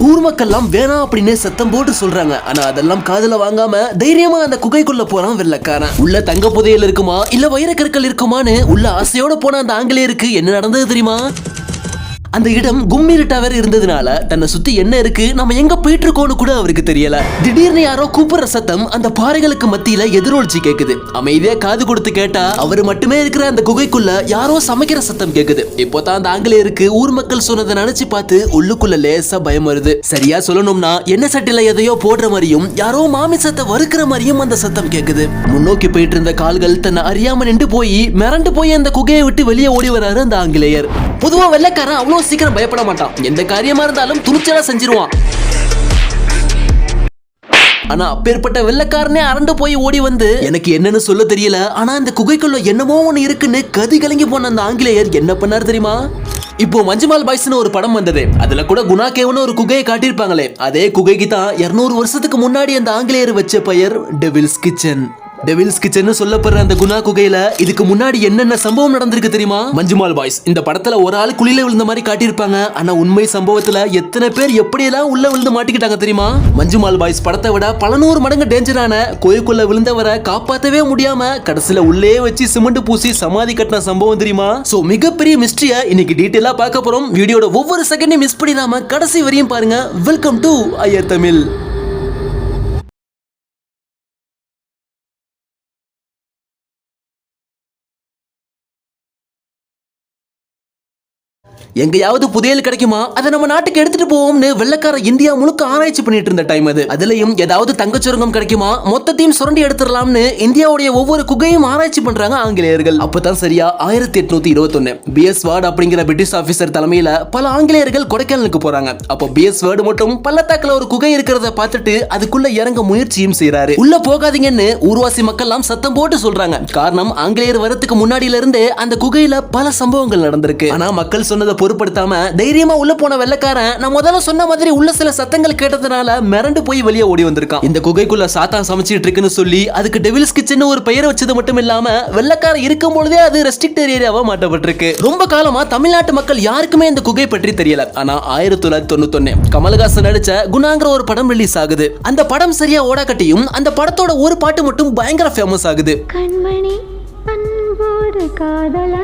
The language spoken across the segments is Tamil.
ஊர் மக்கள்லாம் வேணாம் அப்படின்னு சத்தம் போட்டு சொல்றாங்க. ஆனா அதெல்லாம் காதுல வாங்காம தைரியமா அந்த குகைக்குள்ள போறான் வெள்ளைக்காரன். உள்ள தங்க புதையல் இருக்குமா இல்ல வைரக்கற்கள் இருக்குமான்னு உள்ள ஆசையோட போன அந்த ஆங்கிலேயருக்கு என்ன நடந்தது தெரியுமா? அந்த இடம் கும்மிருட்டாவே இருந்ததுனால தன்னை சுத்தி என்ன இருக்கு நம்ம எங்க போயிட்டு இருக்கோம்னு கூட அவருக்கு தெரியல. திடீர்னு யாரோ கூப்பிடுற சத்தம் அந்த பாறைகளுக்கு மத்தியில எதிரொலிச்சு கேக்குது. அமைதியா காது கொடுத்து கேட்டா அவரு மட்டுமே இருக்கிற அந்த குகைக்குள்ள யாரோ சமைக்கிற சத்தம் கேக்குது. இப்போதான் அந்த ஆங்கிலேயருக்கு ஊர் மக்கள் சொன்னதை நினைச்சு பார்த்து உள்ளுக்குள்ள லேசா பயம் வருது. சரியா சொல்லணும்னா என்ன சட்டில எதையோ போடுற மாதிரியும் யாரோ மாமிசத்தை வறுக்கிற மாதிரியும் அந்த சத்தம் கேக்குது. முன்னோக்கி போயிட்டு இருந்த கால்கள் தன்னை அறியாம நின்று போய் மிரண்டு போய் அந்த குகையை விட்டு வெளியே ஓடி வராரு அந்த ஆங்கிலேயர். பொதுவா வெள்ளைக்காரன் அவ்வளவு சீக்கிரம் பயப்பட மாட்டான். எந்த காரியமா இருந்தாலும் துணிச்சலா செஞ்சிருவான். ஆனா அப்பேற்பட்ட வெள்ளைக்காரனே அரண்டு போய் ஓடி வந்து எனக்கு என்னன்னு சொல்ல தெரியல, ஆனா அந்த குகைக்குள்ள என்னமோ ஒண்ணு இருக்குன்னு கதி கலங்கி போன அந்த ஆங்கிலேயர் என்ன பண்ணாரு தெரியுமா? இப்போ மஞ்சுமால் பாய்ஸ்னு ஒரு படம் வந்தது. அதுல கூட குணா கேவ்னு ஒரு குகையை காட்டியிருப்பாங்களே, அதே குகைக்கு தான் 200 வருஷத்துக்கு முன்னாடி அந்த ஆங்கிலேயர் வச்ச பெயர் டெவில்ஸ் கிச்சன். டெவில்ஸ் கிச்சன் சொல்லப்படுற அந்த குணா குகையில இதுக்கு முன்னாடி என்னென்ன சம்பவம் நடந்திருக்கு தெரியுமா? மஞ்சுமால் பாய்ஸ் இந்த படத்துல ஒரு ஆள் குழியில விழுந்த மாதிரி காட்டியிருப்பாங்க. ஆனா உண்மை சம்பவத்துல எத்தனை பேர் எப்படியெல்லாம் உள்ள விழுந்து மாட்டிக்கிட்டாங்க தெரியுமா? மஞ்சுமால் பாய்ஸ் படத்தை விட பல நூறு மடங்கு டேஞ்சரான கோயிலுக்குள்ள விழுந்தவரை காப்பாத்தவே முடியாம கடைசியில உள்ளே வச்சு சிமெண்ட் பூசி சமாதி கட்டின சம்பவம் தெரியுமா? சோ மிகப்பெரிய மிஸ்ட்ரியா இன்னைக்கு டீடைலா பார்க்க போறோம். வீடியோட ஒவ்வொரு செகண்டையும் மிஸ் பண்ணிடாம கடைசி வரையும் பாருங்க. Welcome to Iyer Tamil. எங்கயாவது புதையல் கிடைக்குமா அதை நம்ம நாட்டுக்கு எடுத்துட்டு போவோம்னு வெள்ளைக்கார இந்தியா முழுக்க ஆராய்ச்சி பண்ணிட்டு இருந்த டைம் அது. அதுலயும் ஏதாவது தங்கச்சுரங்கம் கிடைக்குமா மொத்தத்தையும் சுரண்டி எடுத்துடலாம்னு இந்தியாவுடைய ஒவ்வொரு குகையும் ஆராய்ச்சி பண்றாங்க ஆங்கிலேயர்கள். அப்பதான் சரியா 1821 பிஎஸ் வார்டு அப்படிங்கிற பிரிட்டிஷ் ஆபீசர் தலைமையில பல ஆங்கிலேயர்கள் கொடைக்கானலுக்கு போறாங்க. அப்போ பிஎஸ் வார்டு மட்டும் பள்ளத்தாக்குல ஒரு குகை இருக்கிறத பார்த்துட்டு அதுக்குள்ள இறங்க முயற்சியும் செய்யறாரு. உள்ள போகாதீங்கன்னு ஊர்வாசி மக்கள் எல்லாம் சத்தம் போட்டு சொல்றாங்க. காரணம் ஆங்கிலேயர் வரத்துக்கு முன்னாடியில இருந்தே அந்த குகையில பல சம்பவங்கள் நடந்திருக்கு. ஆனா மக்கள் சொன்னதை பொறுப்படுத்தாம தைரியமா உள்ள போன வெள்ளைக்காரன் நான் முதல்ல சொன்ன மாதிரி உள்ள சில சத்தங்கள் கேட்டதுனால மிரண்டு போய் வெளியே ஓடி வந்திருக்கான். இந்த குகைக்குள்ள சாத்தான் சமைச்சிட்டு இருக்குன்னு சொல்லி அதுக்கு டெவில்ஸ் கிச்சன் ஒரு பெயர் வச்சது மட்டும் இல்லாம வெள்ளைக்காரன் இருக்கும் பொழுதே அது ரெஸ்ட்ரிக்டட் ஏரியாவா மாற்றப்பட்டிருக்கு. ரொம்ப காலமா தமிழ்நாட்டு மக்கள் யாருக்குமே இந்த குகை பற்றி தெரியல. ஆனா 1991 கமலஹாசன் நடிச்ச குணாங்கிற ஒரு படம் ரிலீஸ் ஆகுது. அந்த படம் சரியா ஓடாக்கட்டியும் அந்த படத்தோட ஒரு பாட்டு மட்டும் பயங்கர ஃபேமஸ் ஆகுது.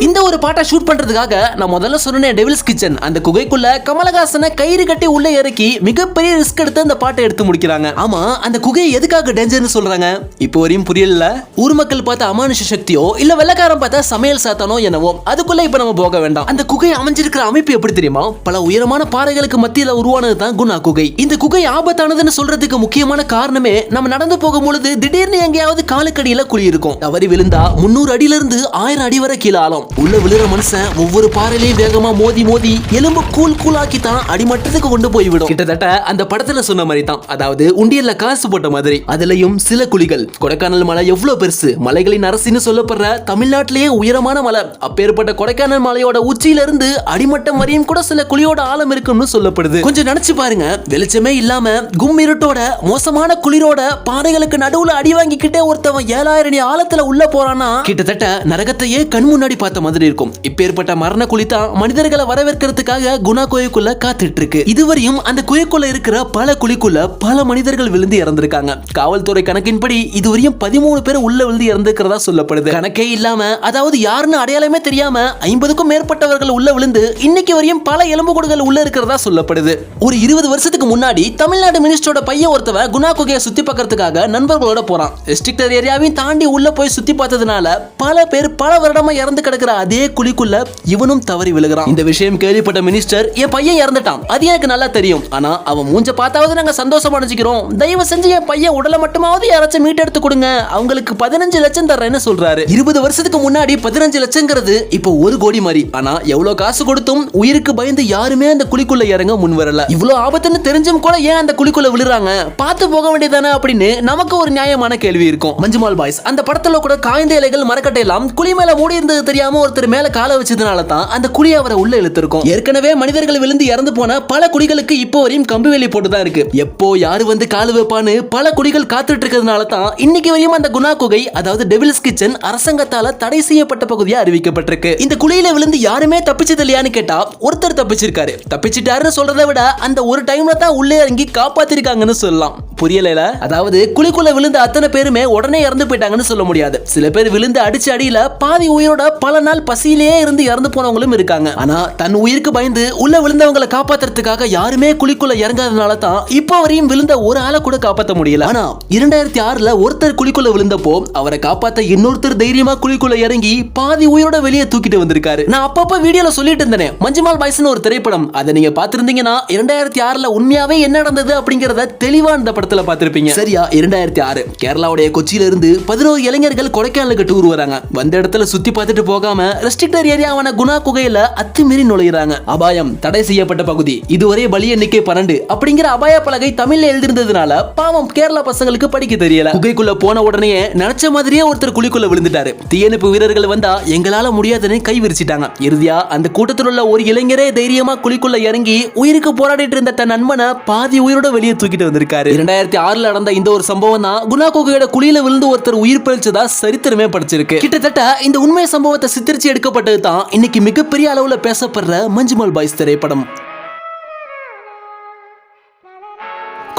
இந்த ஒரு பாட்டை ஷூட் பண்றதுக்காக நான் முதல்ல சொன்னேன் டெவில்ஸ் கிச்சன் அந்த குகைக்குள்ள கமலஹாசனை கயிறு கட்டி உள்ள இறக்கி மிகப்பெரிய ரிஸ்க் எடுத்து அந்த பாட்டை எடுத்து முடிக்கிறாங்க. ஆமா அந்த குகை எதுக்காக டேஞ்சர்னு சொல்றாங்க இப்போ வரையும் புரியல. ஊர் மக்கள் பார்த்த அமானுஷ சக்தியோ இல்ல வெள்ளைக்காரன் பார்த்த சமையல் சாத்தானோ என்னவோ அதுக்குள்ள இப்ப நம்ம போக வேண்டாம். அந்த குகை அமைஞ்சிருக்கிற அமைப்பு எப்படி தெரியுமா? பல உயரமான பாறைகளுக்கு மத்தியில உருவானது தான் குணா குகை. இந்த குகை ஆபத்தானதுன்னு சொல்றதுக்கு முக்கியமான காரணமே நம்ம நடந்து போகும் பொழுது திடீர்னு எங்கேயாவது காலுக்கடியில குழி இருக்கும். தவறி விழுந்தா 300 அடியில இருந்து 1000 அடி வரை கீழே ஆளும். உள்ள விழுற மனுஷன் ஒவ்வொரு பாறையிலையும் வேகமா மோதி மோதி எலும்பு கூலாக்கி தான் அடிமட்டத்துக்கு கொண்டு போய்விடும். கிட்டத்தட்ட அந்த படத்துல சொன்ன மாதிரி தான், அதாவது உண்டியல்ல காசு போட்ட மாதிரி. அதுலயும் சில குழிகள். கொடைக்கானல் மலை எவ்வளவு பெருசு, மலைகளின் அரசின்னு சொல்லப்படுற தமிழ்நாட்டிலேயே உயரமான மலை. அப்பேற்பட்ட கொடைக்கானல் மலையோட உச்சியில இருந்து அடிமட்டம் வரையும் கூட சில குழியோட ஆழம் இருக்குன்னு சொல்லப்படுது. கொஞ்சம் நினைச்சு பாருங்க, வெளிச்சமே இல்லாம கும்மிருட்டோட மோசமான குளிரோட பாறைகளுக்கு நடுவுல அடி வாங்கிக்கிட்டே ஒருத்தவன் 7000 அடி ஆழத்துல உள்ள போறானா கிட்டத்தட்ட நரகத்தையே கண் முன்னாடி பார்த்த மாதிரி இருக்கும். இப்பேற்பட்ட மரண குழி தான் மனிதர்களை வரவேற்கிறதுக்காக குணா குகைக்குள்ள காத்துட்டு இருக்கு. இதுவரையும் அந்த குகைக்குள்ள இருக்கிற பல குழிக்குள்ள பல மனிதர்கள் விழுந்து இறந்திருக்காங்க. காவல்துறை கணக்கின்படி இதுவரையும் 13 பேர் உள்ள விழுந்து இறந்திருக்கிறதா சொல்லப்படுது. கணக்கே இல்லாம, அதாவது யாருன்னு அடையாளமே தெரியாம 50க்கும் மேற்பட்டவர்கள் உள்ள விழுந்து இன்னைக்கு வரையும் பல எலும்புக்கூடுகள் உள்ள இருக்கிறதா சொல்லப்படுது. ஒரு 20 வருஷத்துக்கு முன்னாடி தமிழ்நாடு மினிஸ்டரோட பையன் ஒருத்தவ குணா குகையை சுத்தி பார்க்கறதுக்காக நண்பர்களோட போறான். ரெஸ்ட்ரிக்டட் ஏரியாவையும் தாண்டி உள்ள போய் சுத்தி பார்த்ததுனால பல பேர் பல வருடமா இறந்து கிடக்கிற அதே குழிக்குள்ள இவனும் தவறி விழுகிறான். இந்த விஷயம் கேள்விப்பட்ட மினிஸ்டர் என் பையன் இறந்துட்டான், அது எனக்கு நல்லா தெரியும், ஆனா அவன் மூஞ்ச பார்த்தாவது நாங்க சந்தோஷம் அடைஞ்சிக்கிறோம், தயவு செஞ்சு என் பையன் உடலை மட்டுமாவது யாராச்சும் மீட் எடுத்து கொடுங்க, அவங்களுக்கு 15 லட்சம் தர்றேன்னு சொல்றாரு. 20 வருஷத்துக்கு முன்னாடி 15 லட்சங்கிறது இப்போ 1 கோடி மாதிரி. ஆனா எவ்வளவு காசு கொடுத்தும் உயிருக்கு பயந்து யாருமே அந்த குழிக்குள்ள இறங்க முன் வரல. இவ்வளவு ஆபத்துன்னு தெரிஞ்சும் கூட ஏன் அந்த குழிக்குள்ள விழுறாங்க, பார்த்து போக வேண்டியதானே அப்படின்னு நமக்கு ஒரு நியாயமான கேள்வி இருக்கும். மஞ்சுமால் பாய்ஸ் அந்த படத்துல கூட காய்ந்த இலைகள் மரக்கட்டை எல்லாம் குழி மேல மூடி இருந்தது தெரியாம ஒருத்தர் மேல காலை வச்சதுனால தான் அந்த குழி அவரை உள்ள இழுத்திருக்கும். ஏற்கனவே மனிதர்கள் விழுந்து இறந்து போன பல குழிகளுக்கு இப்போ வரையும் கம்பி வேலி போட்டுதான் இருக்கு. எப்போ யாரு வந்து காலு வைப்பான்னு பல குழிகள் காத்துட்டு இருக்கிறதுனால தான் இன்னைக்கு வரையும் அந்த குணா குகை, அதாவது டெவில்ஸ் கிச்சன், அரசாங்கத்தால தடை செய்யப்பட்ட பகுதியா அறிவிக்கப்பட்டிருக்கு. இந்த குழியில விழுந்து யாருமே தப்பிச்சது இல்லையான்னு கேட்டா ஒருத்தர் தப்பிச்சிருக்காரு. தப்பிச்சிட்டாருன்னு சொல்றதை விட அந்த ஒரு டைம்ல தான் உள்ளே இறங்கி காப்பாத்திருக்காங்கன்னு சொல்லலாம். புரியல? அதாவது குழிக்குள்ள விழுந்த அத்தனை பேருமே உடனே இறந்து போயிட்டாங்கன்னு சொல்ல முடியாது. சில பேர் விழுந்து அடிச்சு அடியில பாதி உயிரோட பல நாள் பசியிலேயே இருந்து இறந்து போனவங்களும் இருக்காங்க. ஆனா தன் உயிருக்கு பயந்து உள்ள விழுந்தவங்களை காப்பாத்துறதுக்காக யாருமே குழிக்குள்ள இறங்காதனால தான் இப்போ வரையும் விழுந்த ஒரு ஆளை கூட காப்பாற்ற முடியல. ஆனா 2006ல ஒருத்தர் குழிக்குள்ள விழுந்தப்போ அவரை காப்பாத்த இன்னொருத்தர் தைரியமா குழிக்குள்ள இறங்கி பாதி உயிரோட வெளியே தூக்கிட்டு வந்திருக்காரு. நான் அப்பப்ப வீடியோல சொல்லிட்டு இருந்தேன், மஞ்சுமால் பாய்ஸ்னு ஒரு திரைப்படம். அதை நீங்க பாத்திருந்தீங்கன்னா 2006ல உண்மையாவே என்ன நடந்தது அப்படிங்கறத தெளிவா இந்த படத்துல பார்த்திருப்பீங்க. சரியா? 2006 கேரளாவுடைய கொச்சியில இருந்து 11 இளைஞர்கள் கொடைக்கானலுக்கு டூர் வராங்க. வந்த இடத்துல சுத்தி பார்த்துட்டு போகாம ரெஸ்ட்ரிக்டட் ஏரியாவான குணா குகையில அத்துமீறி நுழையிறாங்க. அபாயம், தடை செய்யப்பட்ட பகுதி, இதுவரை பலி எண்ணிக்கை 12 அப்படிங்கிற அபாய பலகை தமிழ்ல எழுதிருந்ததுனால பாவம் கேரளா பசங்களுக்கு படிக்க தெரியல. குகைக்குள்ள போன உடனே நினைச்ச மாதிரியே ஒருத்தர் குழிக்குள்ள விழுந்துட்டாரு. தீயணைப்பு வீரர்கள் வந்தா எங்களால முடியாதுன்னு கை விரிச்சிட்டாங்க. இறுதியா அந்த கூட்டத்தில் உள்ள ஒரு இளைஞரே தைரியமா குழிக்குள்ள இறங்கி உயிருக்கு போராடிட்டு இருந்த தன் நண்பனை பாதி உயிரோட வெளியே தூக்கிட்டு வந்திருக்காரு. 2006ல நடந்த இந்த ஒரு சம்பவம் தான் குணா குகையோட குழியில விழுந்து ஒருத்தர் உயிர் பிழைச்சதா சரித்திரமே படிச்சிருக்கு. கிட்டத்தட்ட இந்த உண்மை சம்பவத்தை சித்தரிச்சு எடுக்கப்பட்டது தான் இன்னைக்கு மிகப்பெரிய அளவுல பேசப்படுற மஞ்சுமால் பாய்ஸ் திரைப்படம்.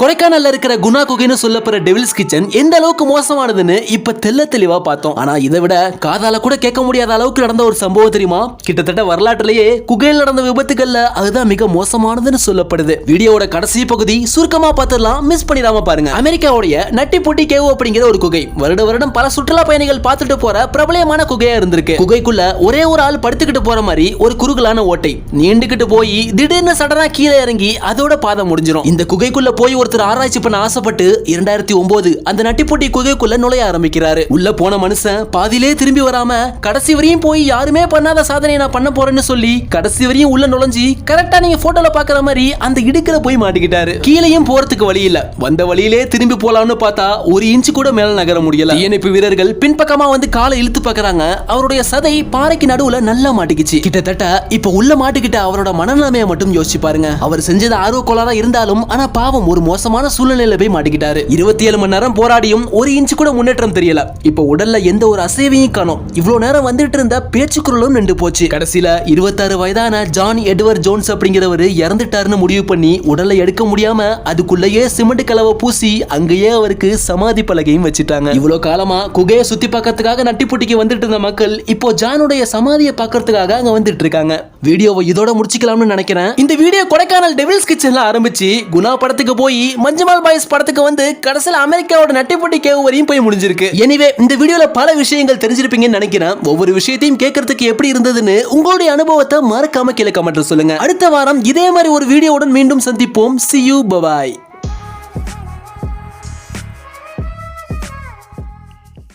கொடைக்கானல்ல இருக்கிற குணா குகைன்னு சொல்லப்படுற டெவில்ஸ் கிச்சன் எந்த அளவுக்கு மோசமானதுன்னு இப்ப தெல்ல தெளிவா பார்த்தோம். ஆனா இதை விட காதால கூட கேட்க முடியாத அளவுக்கு நடந்த ஒரு சம்பவம் தெரியுமா? கிட்டத்தட்ட வரலாற்றிலேயே குகையில் நடந்த விபத்துகள்ல அதுதான் மிக மோசமானதுன்னு சொல்லப்படுது. வீடியோவோட கடைசி பகுதி சுருக்கமா பார்த்துடலாம், மிஸ் பண்ணிடாம பாருங்க. அமெரிக்காவுடைய நட்டிப்புட்டி கேவ் அப்படிங்கிற ஒரு குகை வருடம் பல சுற்றுலா பயணிகள் பார்த்துட்டு போற பிரபலமான குகையா இருந்திருக்கு. குகைக்குள்ள ஒரே ஒரு ஆள் படுத்துக்கிட்டு போற மாதிரி ஒரு குறுகலான ஓட்டை நீண்டுகிட்டு போய் திடீர்னு சடனா கீழே இறங்கி அதோட பாதை முடிஞ்சிடும். இந்த குகைக்குள்ள போய் ஒருத்தர் ஆராய்ச்சி பண்ண ஆசைப்பட்டு 2009 அந்த நட்டிப்பொட்டி குகைக்குள்ள நுழைய ஆரம்பிக்கிறாரு. உள்ள போன மனுஷன் பாதியிலே திரும்பி வராம கடைசி வரையும் போய் யாருமே பண்ணாத சாதனையை நான் பண்ண போறேன்னு சொல்லி கடைசி வரையும் உள்ள நுழைஞ்சி கரெக்டா நீங்க போட்டோல பாக்குற மாதிரி அந்த இடுக்கல போய் மாட்டிக்கிட்டாரு. கீழையும் போறதுக்கு வழி இல்ல. வந்த வழியிலே திரும்பி போலாம்னு பார்த்தா ஒரு இன்ச்சு கூட மேல நகர முடியல. தீயணைப்பு வீரர்கள் பின்பக்கமா வந்து காலை இழுத்து பாக்குறாங்க. அவருடைய சதை பாறைக்கு நடுவுல நல்லா மாட்டிக்கிச்சு. கிட்டத்தட்ட இப்ப உள்ள மாட்டிக்கிட்ட அவரோட மனநிலைமையை மட்டும் யோசிச்சு பாருங்க. அவர் செஞ்சது ஆர்வ கோளாறா இருந்தாலும் ஆனா பாவம் ஒரு மோசமான சூழ்நிலையில போய் மாட்டிக்கிட்டாரு. 27 மணி நேரம் போராடியும் ஒரு இன்ச்சு கூட முன்னேற்றம் தெரியல. இப்ப உடல்ல எந்த ஒரு அசைவையும் காணோம். இவ்வளவு நேரம் வந்துட்டு இருந்த பேச்சுக்குரலும் நின்று போச்சு. கடைசியில 26 வயதான ஜான் எட்வர்ட் ஜோன்ஸ் அப்படிங்கிறவர் இறந்துட்டாருன்னு முடிவு பண்ணி உடலை எடுக்க முடியாம அதுக்குள்ளேயே சிமெண்ட் கலவை பூசி அங்கேயே அவருக்கு சமாதி பலகையும் வச்சுட்டாங்க. இவ்வளவு காலமா குகையை சுத்தி பார்க்கறதுக்காக நட்டிப்புட்டிக்கு வந்துட்டு இருந்த மக்கள் இப்போ ஜானுடைய சமாதியை பார்க்கறதுக்காக அங்க வந்துட்டு இருக்காங்க. வீடியோவை இதோட முடிச்சுக்கலாம்னு நினைக்கிறேன். இந்த வீடியோ கொடைக்கானல் டெவில்ஸ் கிச்சன்ல ஆரம்பிச்சு குணா படத்துக்கு போய் மஞ்சுமால் பாய்ஸ் படத்துக்கு வந்து கடைசியில் அமெரிக்காவோட நட்டிப்பொட்டி கேவ் வரையும் போய் முடிஞ்சிருக்கு. எனிவே இந்த வீடியோல பல விஷயங்கள் தெரிஞ்சிருப்பீங்கன்னு நினைக்கிறேன். ஒவ்வொரு விஷயத்தையும் கேட்கறதுக்கு எப்படி இருந்ததுன்னு உங்களுடைய அனுபவத்தை மறக்காம கீழே கமெண்ட்ல சொல்லுங்க. அடுத்த வாரம் இதே மாதிரி ஒரு வீடியோவுடன் மீண்டும் சந்திப்போம். See you, bye bye.